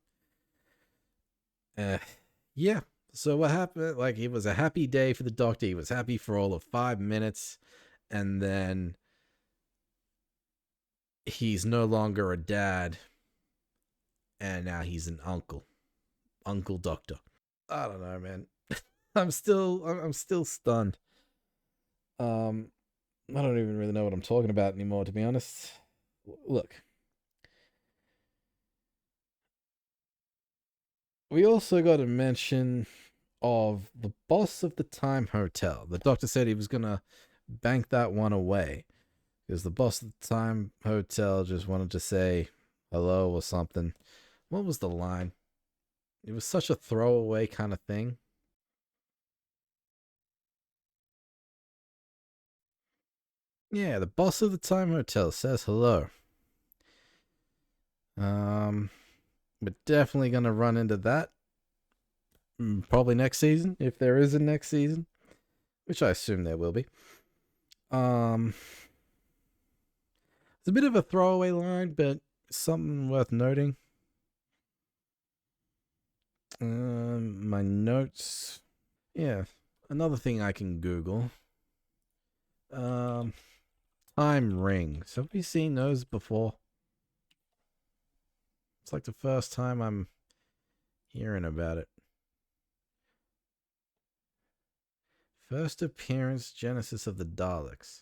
Yeah. So what happened? Like, it was a happy day for the Doctor. He was happy for all of 5 minutes, and then he's no longer a dad, and now he's an uncle. Uncle Doctor. I don't know, man. I'm still stunned. I don't even really know what I'm talking about anymore, to be honest. Look. We also got a mention of the boss of the Time Hotel. The doctor said he was gonna bank that one away because the boss of the Time Hotel just wanted to say hello or something. What was the line? It was such a throwaway kind of thing. Yeah, the boss of the Time Hotel says hello. We're definitely gonna run into that. Probably next season, if there is a next season, which I assume there will be. It's a bit of a throwaway line, but something worth noting. My notes. Yeah, another thing I can Google. Time rings. Have we seen those before? It's like the first time I'm hearing about it. First appearance, Genesis of the Daleks.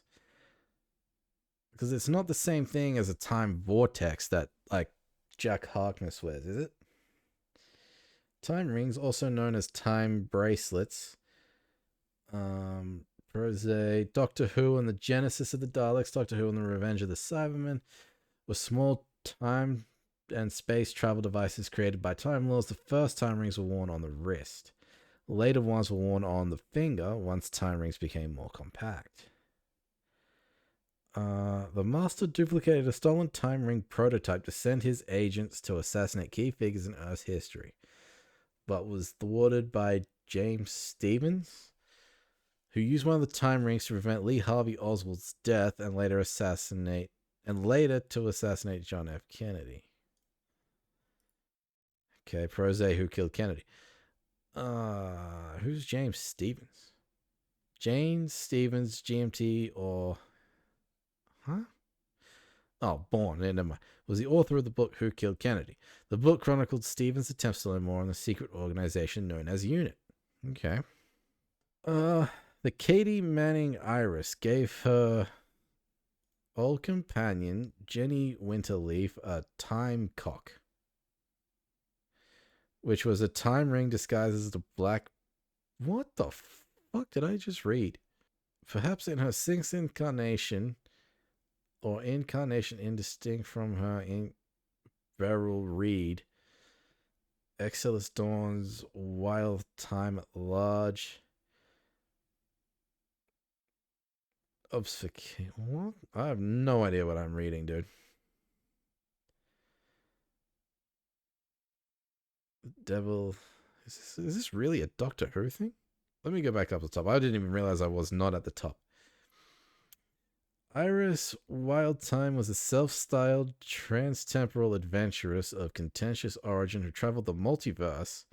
Because it's not the same thing as a time vortex that, like, Jack Harkness wears, is it? Time rings, also known as time bracelets. Prose, Doctor Who and the Genesis of the Daleks, Doctor Who and the Revenge of the Cybermen were small time and space travel devices created by Time Lords. The first time rings were worn on the wrist. Later ones were worn on the finger once time rings became more compact. The Master duplicated a stolen time ring prototype to send his agents to assassinate key figures in Earth's history, but was thwarted by James Stevens, who used one of the time rings to prevent Lee Harvey Oswald's death and later to assassinate John F. Kennedy. Okay, Prose, who killed Kennedy. Who's James Stevens? James Stevens, GMT, or... Huh? Oh, Bourne, never mind. Was the author of the book Who Killed Kennedy. The book chronicled Stevens' attempts to learn more on the secret organization known as UNIT. Okay. The Katie Manning Iris gave her old companion, Jenny Winterleaf, a time cock, which was a time ring disguised as the black... What the fuck did I just read? Perhaps in her sixth incarnation, or incarnation indistinct from her in Beryl Reed, Exilus Dawn's Wild Time at Large. Obfuscate. What? I have no idea what I'm reading, dude. Devil. Is this really a Doctor Who thing? Let me go back up to the top. I didn't even realize I was not at the top. Iris Wild Time was a self-styled trans-temporal adventuress of contentious origin who traveled the multiverse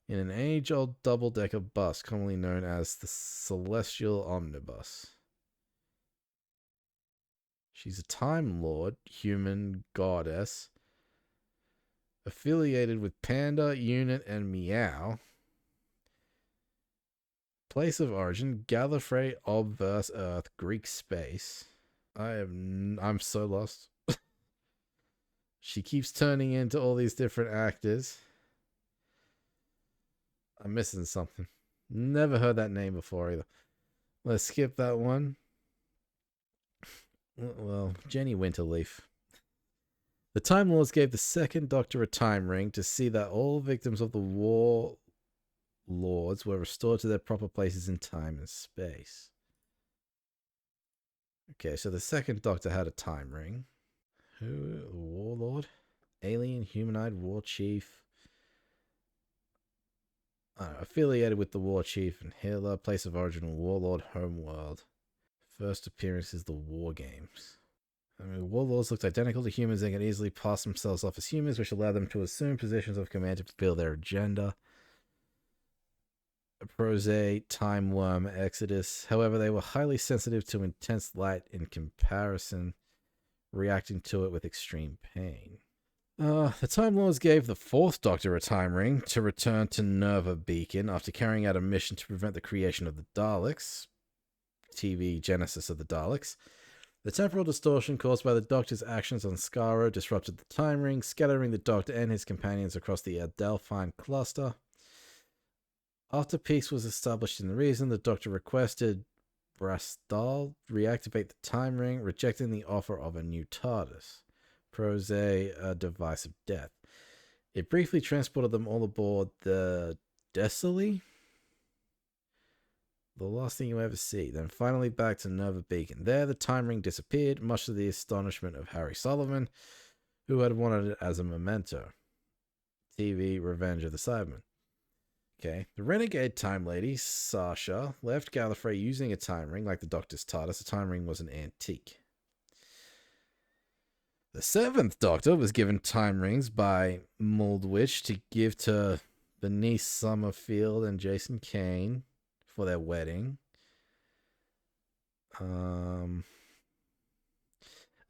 in an age-old double-decker bus commonly known as the Celestial Omnibus. She's a Time Lord, human goddess, affiliated with Panda, Unit, and Meow. Place of origin, Gallifrey, Obverse, Earth, Greek space. I'm so lost. She keeps turning into all these different actors. I'm missing something. Never heard that name before either. Let's skip that one. Well, Jenny Winterleaf. The Time Lords gave the second Doctor a time ring to see that all victims of the War Lords were restored to their proper places in time and space. Okay, so the second Doctor had a time ring. Who? The Warlord? Alien, humanoid, War Chief. Affiliated with the War Chief and Healer, place of origin, Warlord, homeworld. First appearance is the War Games. Warlords looked identical to humans and could easily pass themselves off as humans, which allowed them to assume positions of command to fulfill their agenda. Prose, Time Worm, Exodus. However, they were highly sensitive to intense light in comparison, reacting to it with extreme pain. The Time Lords gave the fourth Doctor a time ring to return to Nerva Beacon after carrying out a mission to prevent the creation of the Daleks. TV Genesis of the Daleks. The temporal distortion caused by the Doctor's actions on Skaro disrupted the time ring, scattering the Doctor and his companions across the Adelphine cluster. After peace was established in the region, the Doctor requested Brastal reactivate the time ring, rejecting the offer of a new TARDIS. Prose, a device of death. It briefly transported them all aboard the Desily, the last thing you ever see. Then finally back to Nerva Beacon. There, the time ring disappeared, much to the astonishment of Harry Sullivan, who had wanted it as a memento. TV Revenge of the Cybermen. Okay. The renegade time lady, Sasha, left Gallifrey using a time ring like the Doctor's TARDIS. The time ring was an antique. The seventh Doctor was given time rings by Moldwich to give to Bernice Summerfield and Jason Kane for their wedding. A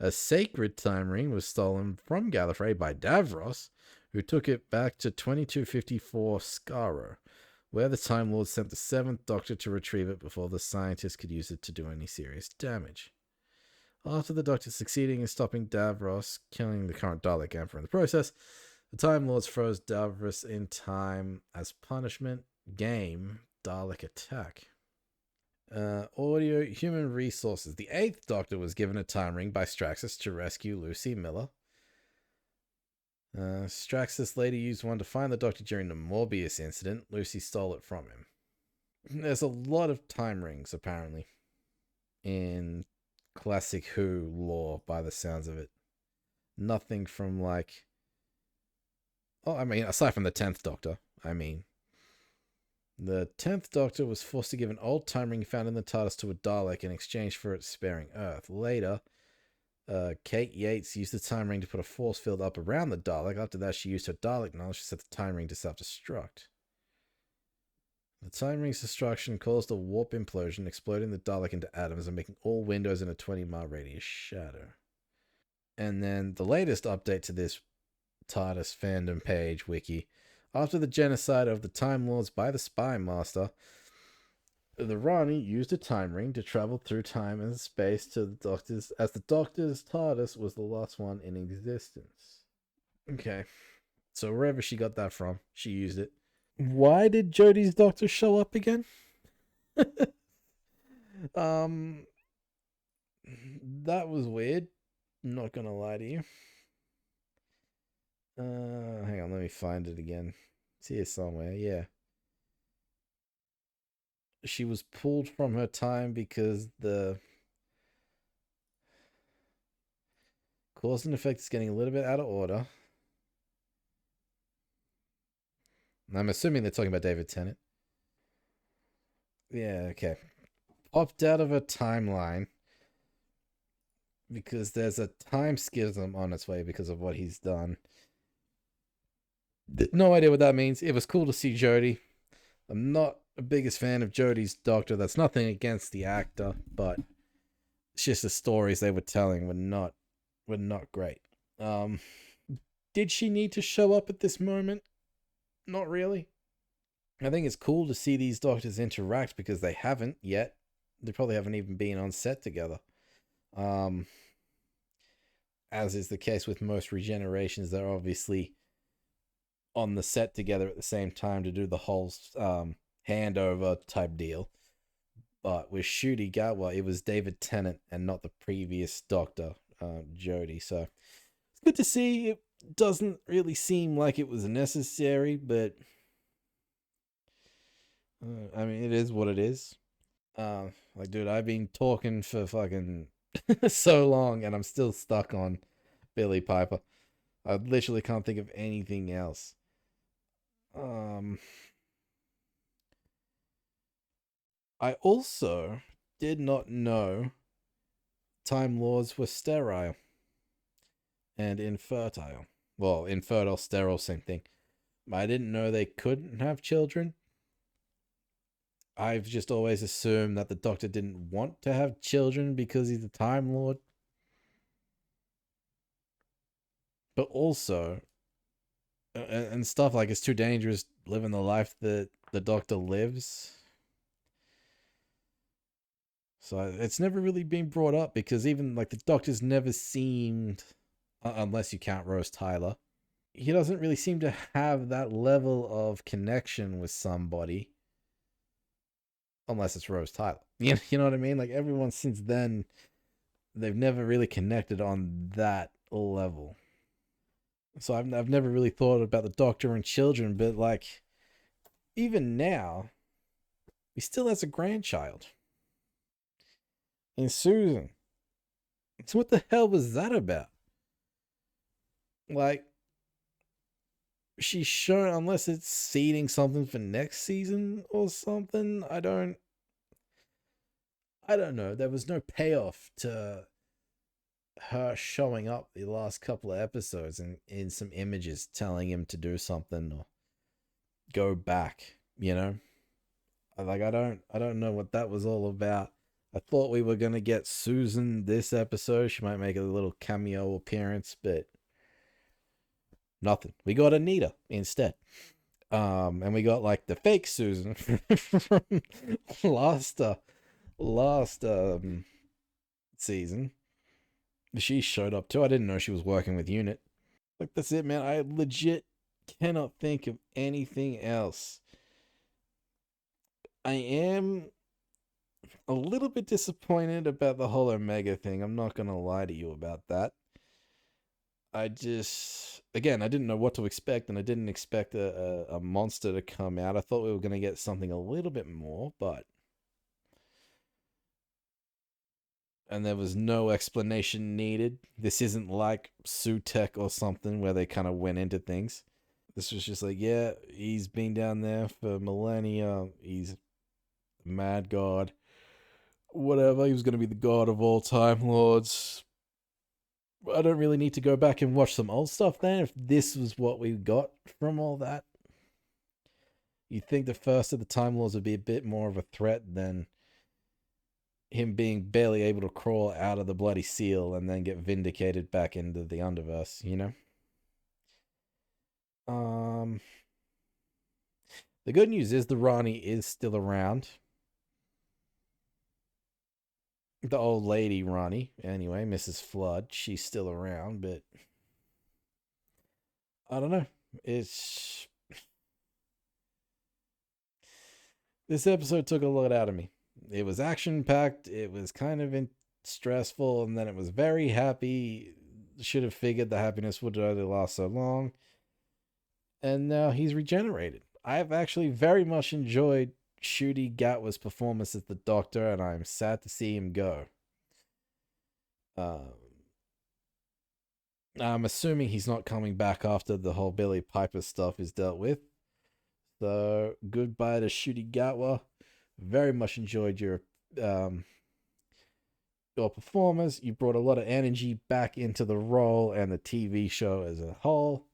sacred time ring was stolen from Gallifrey by Davros, who took it back to 2254 Skaro, where the Time Lord sent the seventh Doctor to retrieve it before the scientists could use it to do any serious damage. After the Doctor succeeding in stopping Davros, killing the current Dalek Emperor in the process, the Time Lords froze Davros in time as punishment. Game Dalek Attack. Audio Human Resources. The eighth Doctor was given a time ring by Straxus to rescue Lucy Miller. Straxus later used one to find the Doctor during the Morbius incident. Lucy stole it from him. There's a lot of time rings, apparently, in classic Who lore, by the sounds of it. Nothing from, like... Oh, I mean, aside from the 10th Doctor, I mean... The 10th Doctor was forced to give an old time ring found in the TARDIS to a Dalek in exchange for it sparing Earth. Later, Kate Yates used the time ring to put a force field up around the Dalek. After that, she used her Dalek knowledge to set the time ring to self-destruct. The time ring's destruction caused a warp implosion, exploding the Dalek into atoms and making all windows in a 20-mile radius shatter. And then the latest update to this TARDIS fandom page wiki. After the genocide of the Time Lords by the Spy Master, the Rani used a time ring to travel through time and space to the Doctor's, as the Doctor's TARDIS was the last one in existence. Okay, so wherever she got that from, she used it. Why did Jodie's Doctor show up again? That was weird. I'm not gonna lie to you. Hang on, let me find it again. It's here somewhere, yeah. She was pulled from her time because the cause and effect is getting a little bit out of order. I'm assuming they're talking about David Tennant. Yeah, okay. Popped out of a timeline because there's a time schism on its way because of what he's done. No idea what that means. It was cool to see Jodie. I'm not the biggest fan of Jodie's Doctor. That's nothing against the actor, but it's just the stories they were telling were not great. Did she need to show up at this moment? Not really. I think it's cool to see these Doctors interact because they haven't yet. They probably haven't even been on set together. As is the case with most regenerations, they're obviously on the set together at the same time to do the whole handover type deal. But with Ncuti Gatwa, it was David Tennant and not the previous Doctor, Jodie. So it's good to see. It doesn't really seem like it was necessary, but I mean, it is what it is. Like, dude, I've been talking for fucking so long and I'm still stuck on Billie Piper. I literally can't think of anything else. I also did not know Time Lords were sterile and infertile. Well, infertile, sterile, same thing. I didn't know they couldn't have children. I've just always assumed that the Doctor didn't want to have children because he's a Time Lord. but also, and stuff like it's too dangerous living the life that the Doctor lives. So it's never really been brought up because even like the Doctor's never seemed, unless you count Rose Tyler, he doesn't really seem to have that level of connection with somebody. Unless it's Rose Tyler. You know what I mean? Like everyone since then, they've never really connected on that level. So I've never really thought about the Doctor and children, but like even now, he still has a grandchild. And Susan. So what the hell was that about? Like, she's shown, unless it's seeding something for next season or something, I don't know. There was no payoff to her showing up the last couple of episodes and in some images telling him to do something or go back, you know? Like I don't know what that was all about. I thought we were gonna get Susan this episode. She might make a little cameo appearance, but nothing. We got Anita instead. And we got like the fake Susan from last season. She showed up too. I didn't know she was working with Unit. Like that's it, man. I legit cannot think of anything else. I am a little bit disappointed about the whole Omega thing. I'm not gonna lie to you about that. I didn't know what to expect, and I didn't expect a monster to come out. I thought we were gonna get something a little bit more, and there was no explanation needed. This isn't like Sutek or something where they kind of went into things. This was just like, yeah, he's been down there for millennia. He's a mad god. Whatever, he was going to be the god of all Time Lords. I don't really need to go back and watch some old stuff then if this was what we got from all that. You'd think the first of the Time Lords would be a bit more of a threat than him being barely able to crawl out of the bloody seal and then get vindicated back into the Underverse, you know? The good news is the Rani is still around. The old lady Rani, anyway, Mrs. Flood, she's still around, but I don't know. This episode took a lot out of me. It was action-packed, it was kind of stressful, and then it was very happy. Should have figured the happiness would only last so long. And now he's regenerated. I've actually very much enjoyed Ncuti Gatwa's performance as the Doctor, and I'm sad to see him go. I'm assuming he's not coming back after the whole Billy Piper stuff is dealt with. So, goodbye to Ncuti Gatwa. Very much enjoyed your performance. You brought a lot of energy back into the role and the TV show as a whole.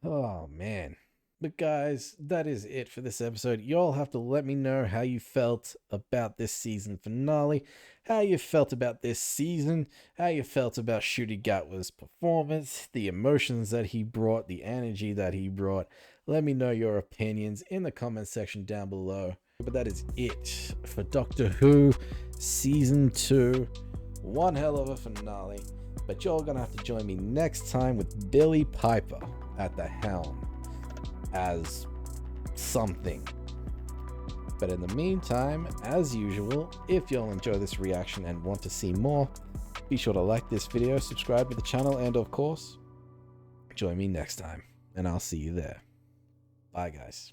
Oh, man. But guys, that is it for this episode. Y'all have to let me know how you felt about this season finale, how you felt about this season, how you felt about Ncuti Gatwa's performance, the emotions that he brought, the energy that he brought. Let me know your opinions in the comment section down below. But that is it for Doctor Who Season 2. One hell of a finale. But y'all gonna have to join me next time with Billy Piper at the helm as something. But in the meantime, as usual, if y'all enjoy this reaction and want to see more, be sure to like this video, subscribe to the channel, and of course, join me next time, and I'll see you there. Bye, guys.